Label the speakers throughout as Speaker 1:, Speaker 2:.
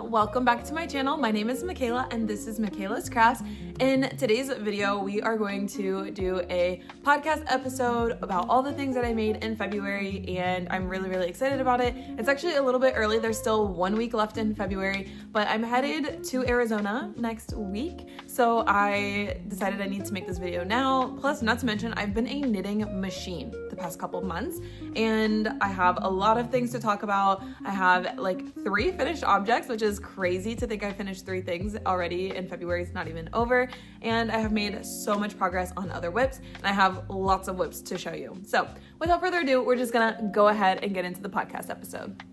Speaker 1: welcome back to my channel. My name is Mckayla and this is Mckayla's Crafts. In today's video, we are going to do a podcast episode about all the things that I made in February, and I'm really excited about it. It's actually a little bit early. There's still 1 week left in February, but I'm headed to Arizona next week, so I decided I need to make this video now. Plus, not to mention, I've been a knitting machine the past couple of months, and I have a lot of things to talk about. I have like 3 finished objects, which is crazy to think I finished 3 things already, and February is not even over. And I have made so much progress on other whips, and I have lots of whips to show you. So without further ado, we're just gonna go ahead and get into the podcast episode.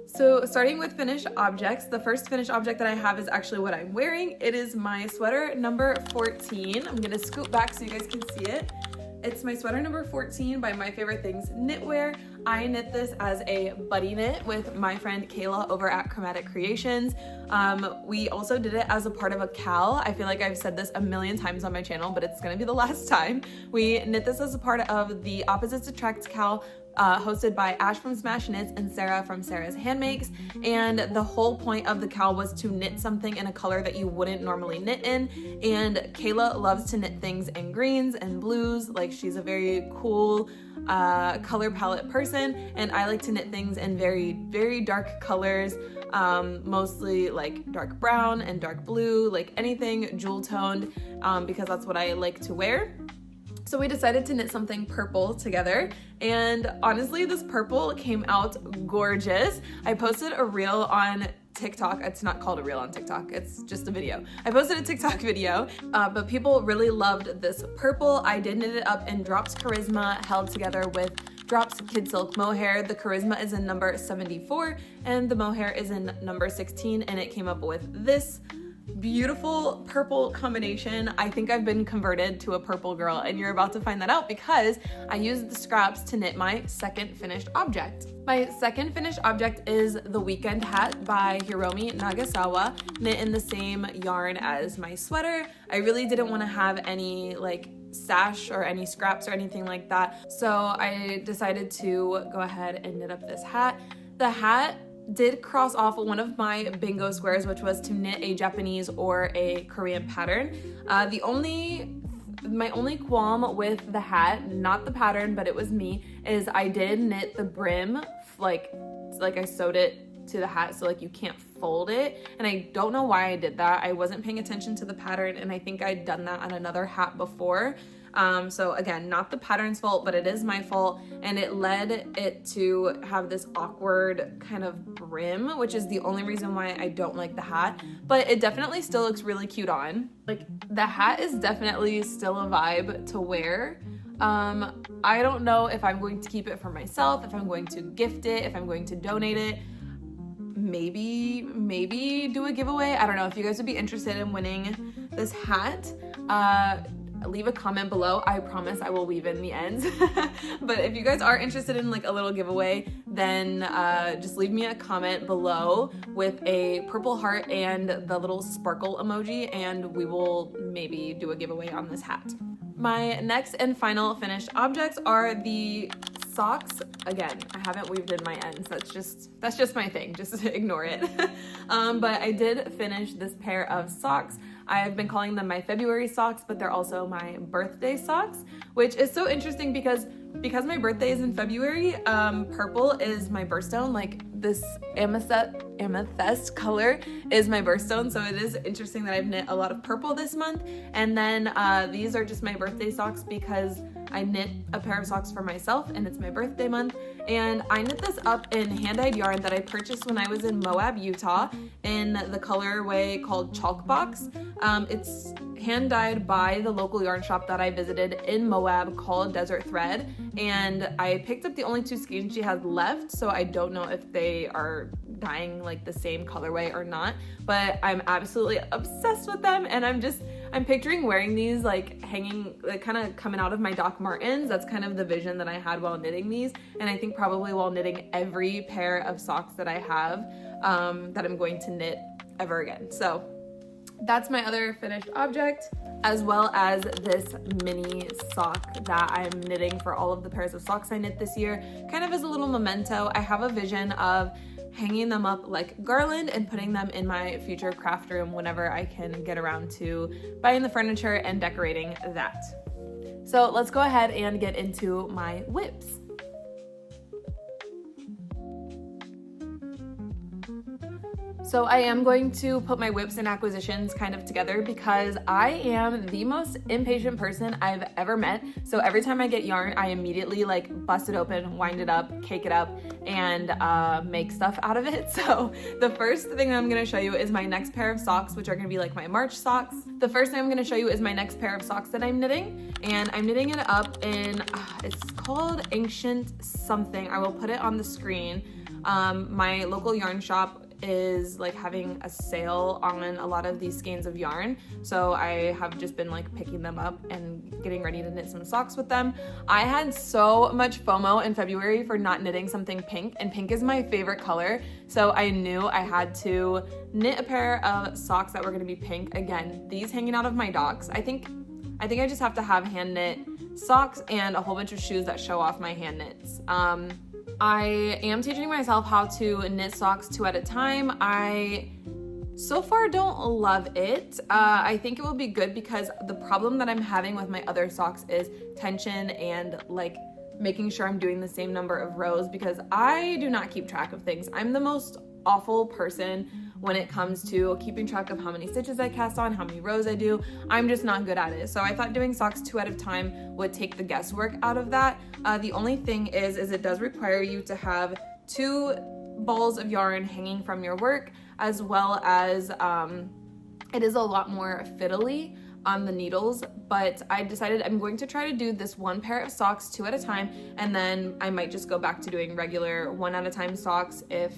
Speaker 1: So starting with finished objects, the first finished object that I have is actually what I'm wearing. It is my sweater number 14. I'm gonna scoot back so you guys can see it. It's my sweater number 14 by My Favorite Things Knitwear. I knit this as a buddy knit with my friend Kayla over at Chromatic Creations. We also did it as a part of a cal. I feel like I've said this a million times on my channel, but it's gonna be the last time. We knit this as a part of the Opposites Attract cal, hosted by Ash from Smash Knits and Sarah from Sarah's Handmakes. And the whole point of the cal was to knit something in a color that you wouldn't normally knit in. And Kayla loves to knit things in greens and blues. Like, she's a very cool color palette person, and I like to knit things in very dark colors, mostly like dark brown and dark blue, like anything jewel toned, because that's what I like to wear. So we decided to knit something purple together, and honestly, this purple came out gorgeous. I posted a reel on TikTok. It's not called a reel on TikTok, it's just a video. I posted a TikTok video, but people really loved this purple. I did knit it up in Drops Charisma, held together with Drops Kid Silk Mohair. The Charisma is in number 74, and the Mohair is in number 16, and it came up with this beautiful purple combination. I think I've been converted to a purple girl, and you're about to find that out because I used the scraps to knit my second finished object. My second finished object is the Weekend Hat by Hiromi Nagasawa, knit in the same yarn as my sweater. I really didn't want to have any like sash or any scraps or anything like that, so I decided to go ahead and knit up this hat. The hat did cross off one of my bingo squares, which was to knit a Japanese or a Korean pattern. My only qualm with the hat, not the pattern, but it was me, is I did knit the brim, like I sewed it to the hat, so like you can't fold it, and I don't know why I did that. I wasn't paying attention to the pattern, and I think I'd done that on another hat before. So again, not the pattern's fault, but it is my fault, and it led it to have this awkward kind of brim, which is the only reason why I don't like the hat, but it definitely still looks really cute on. Like, the hat is definitely still a vibe to wear. I don't know if I'm going to keep it for myself, if I'm going to gift it, if I'm going to donate it, maybe do a giveaway. I don't know. If you guys would be interested in winning this hat, leave a comment below. I promise I will weave in the ends. But if you guys are interested in like a little giveaway, then just leave me a comment below with a purple heart and the little sparkle emoji, and we will maybe do a giveaway on this hat. My next and final finished objects are the socks. Again, I haven't weaved in my ends. That's just my thing. Just ignore it. But I did finish this pair of socks. I've been calling them my February socks, but they're also my birthday socks, which is so interesting because my birthday is in February. Purple is my birthstone. Like, this amethyst color is my birthstone, so it is interesting that I've knit a lot of purple this month. And then these are just my birthday socks because I knit a pair of socks for myself and it's my birthday month. And I knit this up in hand-dyed yarn that I purchased when I was in Moab, Utah, in the colorway called Chalk Box. It's hand-dyed by the local yarn shop that I visited in Moab called Desert Thread, and I picked up the only 2 skeins she has left, so I don't know if they are dyeing like the same colorway or not, but I'm absolutely obsessed with them, and I'm picturing wearing these like hanging, like kind of coming out of my Doc Martens. That's kind of the vision that I had while knitting these, and I think probably while knitting every pair of socks that I have that I'm going to knit ever again. So That's my other finished object, as well as this mini sock that I'm knitting for all of the pairs of socks I knit this year, kind of as a little memento. I have a vision of hanging them up like garland and putting them in my future craft room whenever I can get around to buying the furniture and decorating that. So let's go ahead and get into my whips. So I am going to put my whips and acquisitions kind of together because I am the most impatient person I've ever met. So every time I get yarn, I immediately like bust it open, wind it up, cake it up, and make stuff out of it. So the first thing I'm gonna show you is my next pair of socks, which are gonna be like my March socks. The first thing I'm gonna show you is my next pair of socks that I'm knitting, and I'm knitting it up in, it's called Ancient something. I will put it on the screen. My local yarn shop is like having a sale on a lot of these skeins of yarn, so I have just been like picking them up and getting ready to knit some socks with them. I had so much FOMO in February for not knitting something pink, and pink is my favorite color, so I knew I had to knit a pair of socks that were going to be pink. Again, these hanging out of my docks. I think I just have to have hand knit socks and a whole bunch of shoes that show off my hand knits. I am teaching myself how to knit socks 2 at a time. I so far don't love it. I think it will be good because the problem that I'm having with my other socks is tension and like making sure I'm doing the same number of rows, because I do not keep track of things. I'm the most awful person when it comes to keeping track of how many stitches I cast on, how many rows I do. I'm just not good at it. So I thought doing socks 2 at a time would take the guesswork out of that. The only thing is it does require you to have 2 balls of yarn hanging from your work, as well as it is a lot more fiddly on the needles, but I decided I'm going to try to do this 1 pair of socks 2 at a time, and then I might just go back to doing regular 1 at a time socks if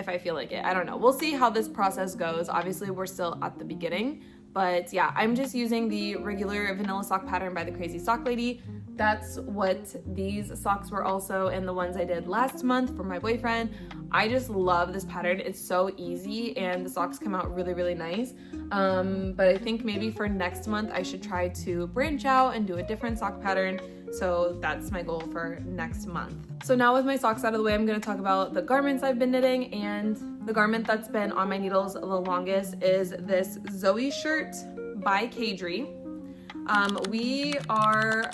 Speaker 1: I feel like it. I don't know. We'll see how this process goes. Obviously, we're still at the beginning, but yeah, I'm just using the regular vanilla sock pattern by the Crazy Sock Lady. That's what these socks were also, and the ones I did last month for my boyfriend. I just love this pattern. It's so easy and the socks come out really, really nice. But I think maybe for next month, I should try to branch out and do a different sock pattern. So that's my goal for next month. So now with my socks out of the way, I'm gonna talk about the garments I've been knitting, and the garment that's been on my needles the longest is this Zoe shirt by Kadri. We are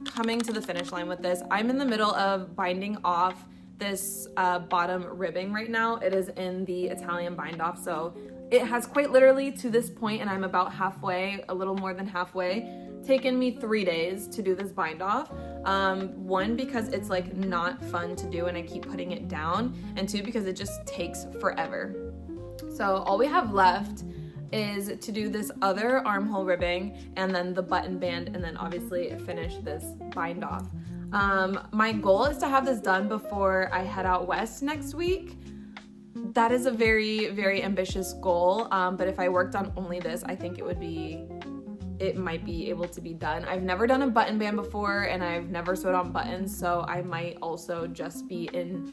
Speaker 1: coming to the finish line with this. I'm in the middle of binding off this bottom ribbing right now. It is in the Italian bind off, so it has quite literally to this point, and I'm about halfway, a little more than halfway, taken me 3 days to do this bind off. 1, because it's like not fun to do and I keep putting it down, and 2, because it just takes forever. So all we have left is to do this other armhole ribbing and then the button band, and then obviously finish this bind off. My goal is to have this done before I head out west next week. That is a very, very ambitious goal, but if I worked on only this, I think it might be able to be done. I've never done a button band before, and I've never sewed on buttons, so I might also just be in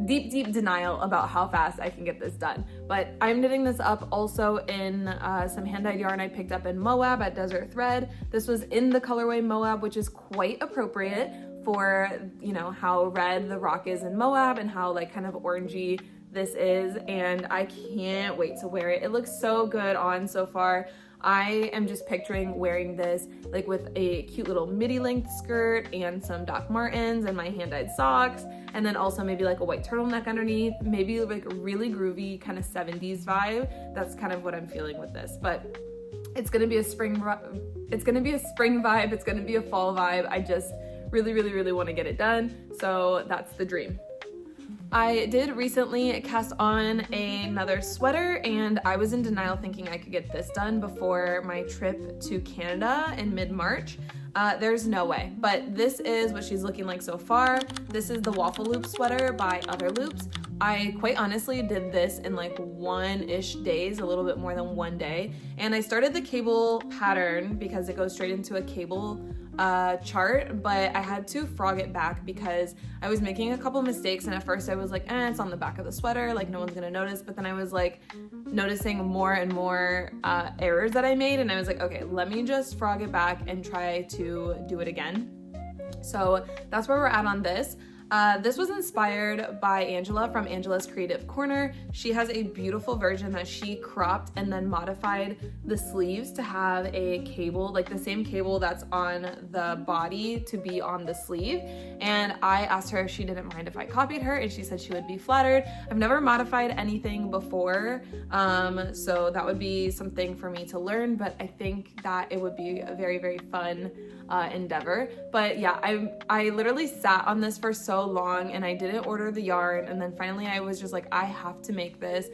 Speaker 1: deep denial about how fast I can get this done. But I'm knitting this up also in some hand-dyed yarn I picked up in Moab at Desert Thread. This was in the colorway Moab, which is quite appropriate for, you know, how red the rock is in Moab and how like kind of orangey this is, and I can't wait to wear it. It looks so good on so far. I am just picturing wearing this like with a cute little midi length skirt and some Doc Martens and my hand-dyed socks, and then also maybe like a white turtleneck underneath, maybe like a really groovy kind of 70s vibe. That's kind of what I'm feeling with this, but it's gonna be a spring vibe, it's gonna be a fall vibe. I just really want to get it done, so that's the dream. I did recently cast on another sweater, and I was in denial thinking I could get this done before my trip to Canada in mid-March. There's no way, but this is what she's looking like so far. This is the Waffle Loop sweater by Other Loops. I quite honestly did this in like 1-ish days, a little bit more than 1 day. And I started the cable pattern because it goes straight into a cable chart, but I had to frog it back because I was making a couple mistakes, and at first I was like, it's on the back of the sweater, like no one's gonna notice. But then I was like noticing more and more errors that I made, and I was like, okay, let me just frog it back and try to do it again. So that's where we're at on this. This was inspired by Angela from Angela's Creative Corner. She has a beautiful version that she cropped and then modified the sleeves to have a cable, like the same cable that's on the body to be on the sleeve. And I asked her if she didn't mind if I copied her, and she said she would be flattered. I've never modified anything before, so that would be something for me to learn, but I think that it would be a very, very fun endeavor. But yeah, I literally sat on this for so long, and I didn't order the yarn, and then finally I was just like, I have to make this.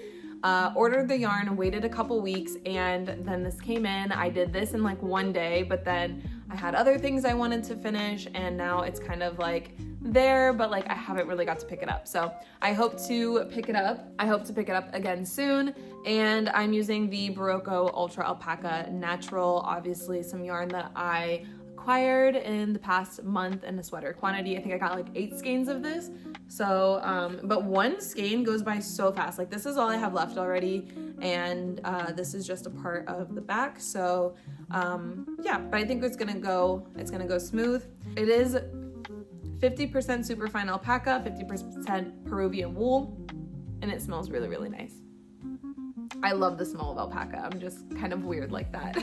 Speaker 1: Ordered the yarn, waited a couple weeks, and then this came in. I did this in like 1 day, but then I had other things I wanted to finish, and now it's kind of like there, but like I haven't really got to pick it up. So I hope to pick it up. I hope to pick it up again soon. And I'm using the Barocco Ultra Alpaca Natural, obviously some yarn that I acquired in the past month in a sweater quantity. I think I got like 8 skeins of this. So, but 1 skein goes by so fast. Like this is all I have left already. And this is just a part of the back. So yeah, but I think it's gonna go smooth. It is 50% superfine alpaca, 50% Peruvian wool, and it smells really, really nice. I love the smell of alpaca. I'm just kind of weird like that.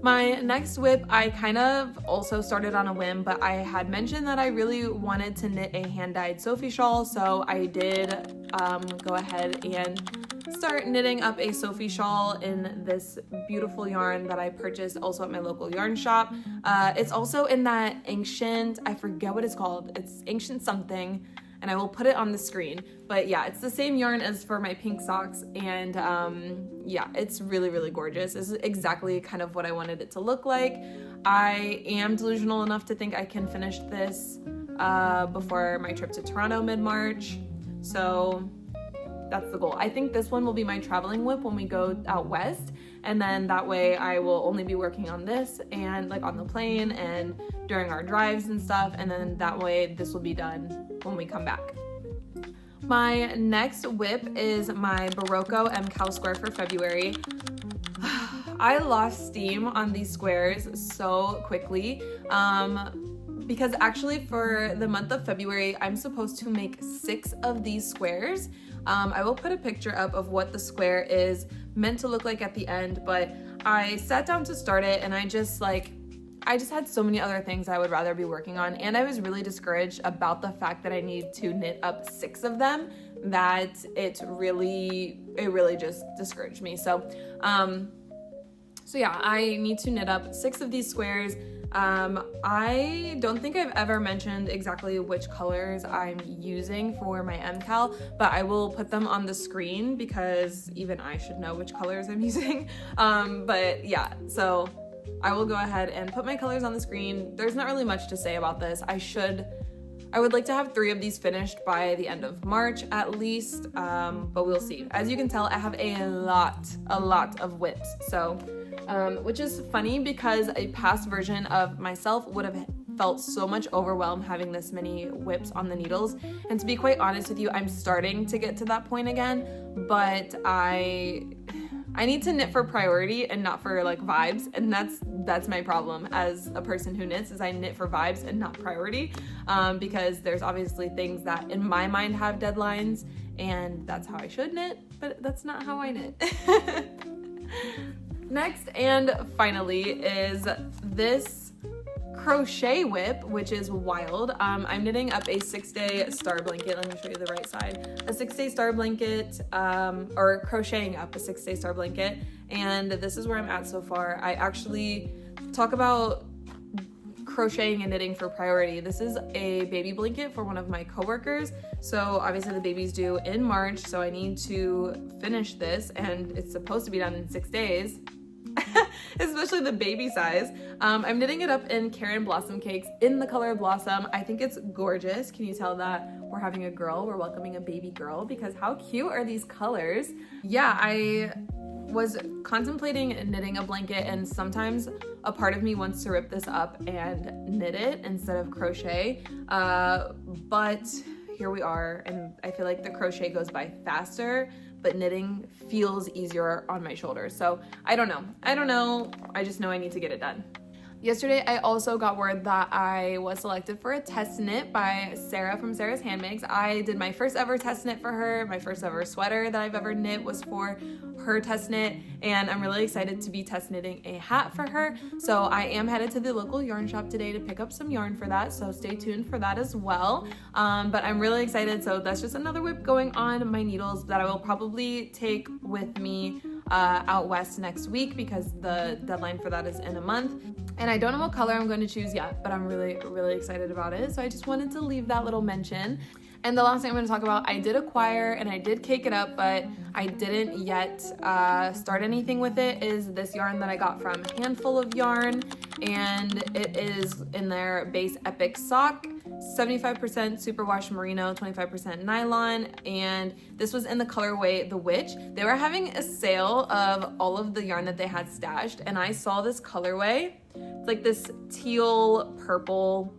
Speaker 1: My next WIP, I kind of also started on a whim, but I had mentioned that I really wanted to knit a hand-dyed Sophie shawl, so I did go ahead and start knitting up a Sophie shawl in this beautiful yarn that I purchased also at my local yarn shop. It's also in that ancient, I forget what it's called, it's ancient something, and I will put it on the screen. But yeah, it's the same yarn as for my pink socks, and yeah, it's really, really gorgeous. This is exactly kind of what I wanted it to look like. I am delusional enough to think I can finish this before my trip to Toronto mid-March, so that's the goal. I think this one will be my traveling WIP when we go out west, and then that way I will only be working on this and like on the plane and during our drives and stuff, and then that way this will be done when we come back. My next WIP is my Barocco Mckayla square for February. I lost steam on these squares so quickly because actually for the month of February I'm supposed to make 6 of these squares. I will put a picture up of what the square is meant to look like at the end, but I sat down to start it and I just had so many other things I would rather be working on, and I was really discouraged about the fact that I need to knit up 6 of them, that it really just discouraged me. So yeah, I need to knit up 6 of these squares. I don't think I've ever mentioned exactly which colors I'm using for my Mckayla, but I will put them on the screen because even I should know which colors I'm using. But yeah, so I will go ahead and put my colors on the screen. There's not really much to say about this. I would like to have 3 of these finished by the end of March at least, but we'll see. As you can tell, I have a lot of WIPs, so which is funny because a past version of myself would have felt so much overwhelmed having this many WIPs on the needles. And to be quite honest with you, I'm starting to get to that point again, but I need to knit for priority and not for like vibes, and that's my problem as a person who knits, is I knit for vibes and not priority, because there's obviously things that in my mind have deadlines, and that's how I should knit, but that's not how I knit. Next and finally is this crochet WIP, which is wild. I'm knitting up a 6-day star blanket. Let me show you the right side. A 6-day star blanket, or crocheting up a 6-day star blanket. And this is where I'm at so far. I actually talk about crocheting and knitting for priority. This is a baby blanket for one of my coworkers. So obviously the baby's due in March, so I need to finish this, and it's supposed to be done in 6 days. especially the baby size. I'm knitting it up in Karen Blossom Cakes in the color Blossom. I think it's gorgeous. Can you tell that we're having a girl? We're welcoming a baby girl, because how cute are these colors? Yeah, I was contemplating knitting a blanket, and sometimes a part of me wants to rip this up and knit it instead of crochet, but here we are, and I feel like the crochet goes by faster, but knitting feels easier on my shoulders. So I don't know. I just know I need to get it done. Yesterday, I also got word that I was selected for a test knit by Sarah from Sarah's Handmakes. I did my first ever test knit for her. My first ever sweater that I've ever knit was for her test knit, and I'm really excited to be test knitting a hat for her. So I am headed to the local yarn shop today to pick up some yarn for that, so stay tuned for that as well. But I'm really excited, so that's just another whip going on my needles that I will probably take with me out west next week, because the deadline for that is in a month. And I don't know what color I'm going to choose yet, but I'm really, really excited about it. So I just wanted to leave that little mention. And the last thing I'm going to talk about, I did acquire and I did cake it up, but I didn't yet start anything with it, is this yarn that I got from Handful of Yarn. And it is in their base Epic Sock, 75% superwash merino, 25% nylon, and this was in the colorway The Witch. They were having a sale of all of the yarn that they had stashed, and I saw this colorway. It's like this teal purple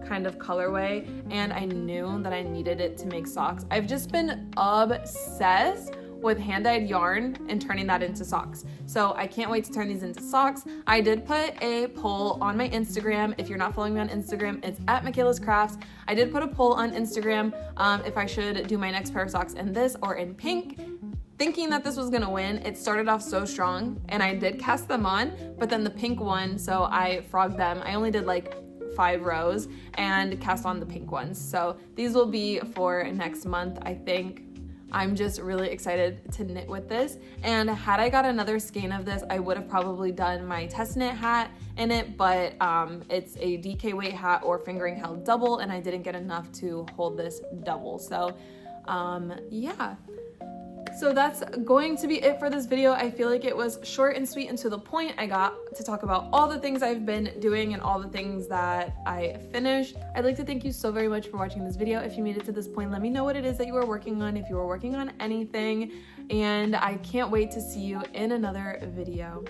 Speaker 1: kind of colorway, and I knew that I needed it to make socks. I've just been obsessed with hand-dyed yarn and turning that into socks. So I can't wait to turn these into socks. I did put a poll on my Instagram. If you're not following me on Instagram, it's at Mckayla's Crafts. I did put a poll on Instagram if I should do my next pair of socks in this or in pink. Thinking that this was gonna win. It started off so strong, and I did cast them on, but then the pink won, so I frogged them. I only did like 5 rows and cast on the pink ones. So these will be for next month, I think. I'm just really excited to knit with this. And had I got another skein of this, I would have probably done my test knit hat in it, but it's a DK weight hat or fingering held double, and I didn't get enough to hold this double. So yeah. So that's going to be it for this video. I feel like it was short and sweet and to the point. I got to talk about all the things I've been doing and all the things that I finished. I'd like to thank you so very much for watching this video. If you made it to this point, let me know what it is that you are working on, if you are working on anything, and I can't wait to see you in another video.